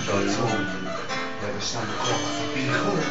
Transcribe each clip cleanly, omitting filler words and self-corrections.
جای تو نوشتم به کاغذ بیخود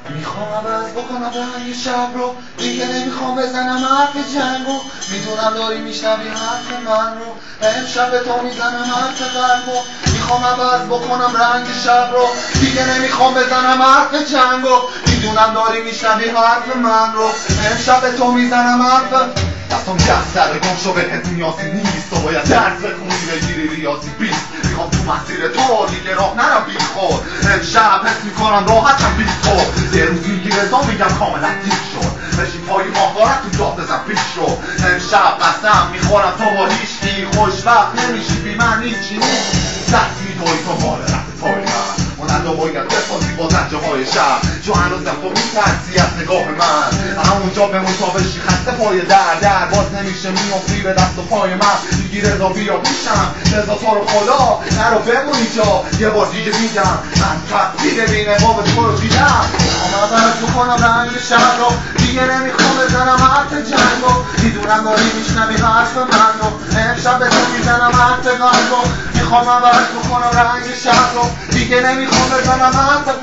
میخوام عوض بکنم رنگ شب رو، دیگه نمیخوام بزنم حرف جنگو. میدونم داری میشنوی حرف من رو، امشب به تو میزنم حرف قلبو. میخوام عوض بکنم رنگ شب رو، دیگه نمیخوام بزنم حرف جنگو. میدونم داری میشنوی حرف من رو، امشب به تو میزنم حرف. دستم دست سر گم شو بهت نیازی نیست، تو باید درس بخونی بگیری ریاضی 20. میخوام تو مسیر تو دیگه راه نرم بی خود، امشب حس میکنم راحتم بی تو. یه روز میگیره تا میگم کاملا دیگ شد، بشین پای ماهوارت تو جا بزن پیش رو. امشب قسم میخورم تو با هیچکی خوشبخت نمیشی بی من هیچی نیست. دست میدوی تو بال رفت پای من، منم باید بسازی با زنجه های شب. چو هنوزم تو میترسی از نگاه من، همونجا بمون تا بشی خسته پای در باز نمیشه میافتی به دست و پای من. میگی رضا بیا پیشم، رضا تو رو خدا نرو بمونی جا. یه بار دیگه میگم من کسی ببینه باب تو رو دیدم. میخوام عوض بکنم رنگ شب رو، دیگه نمیخوام بزنم حرف جنگو. میدونم داری میشنوی حرف من رو، امشب به تو میزنم حرف قلبو. میخوام عوض بکنم رنگ شب رو، دیگه نمیخوام بزنم حرف من.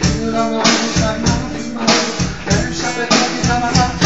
میدونم داری میشنوی حرف من رو، امشب به تو میزنم حرف.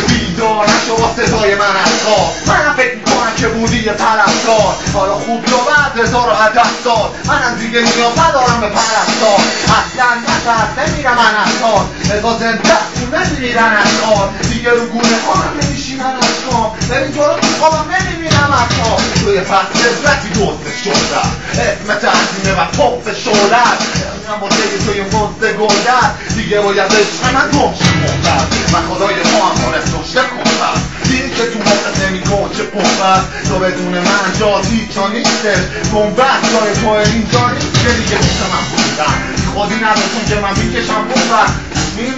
بیدار نشو با صدای من از خواب، منم فکر میکنم که بودی یه طرفدار. حالا خوب یا بد رضا رو هدف داد، منم دیگه نیاز ندارم به پرستار. اصلا نترس نمیرم من از کار، رضا زنده نمیمیرن از کار. دیگه رو گونه خانم نمیشینن از کام، ببین تو رو تو خوابم نمیبینم از کام. توی فصل عزرتی دوست شدم، اسمت عظیمه و توف شدت. من با دیگه توی مزد گلدت، دیگه باید عشق من گمشی محبت. من خدای تو هم دارست رشته کنم، دیگه که تو موقع نمی کن چه پنبت. تو بدون من جا هیچا نیستش، گنبت جای تو اینجا نیست که دیگه میشه من بودم. خودی نداشتم که من میکشم بودم،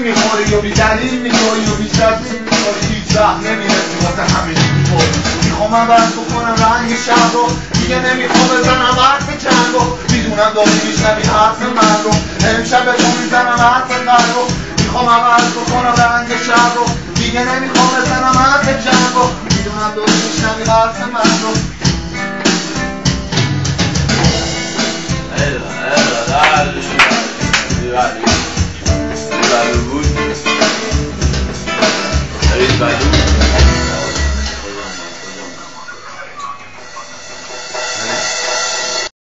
میخوری و بی دلیل میگوی و بی شدید میخوری، هیچ وقت نمیرسی واسه همین میخور. میخوام عوض بکنم رنگ شب رو، دیگه نمیخوام بزنم حرف جنگو. میدونم داری میشنوی حرف من رو، امشب به تو میزنم حرف قلب رو. میخوام عوض بکنم رنگ شب رو، دیگه نمیخوام بزنم حرف جنگو. میدونم داری میشنوی حرف من رو.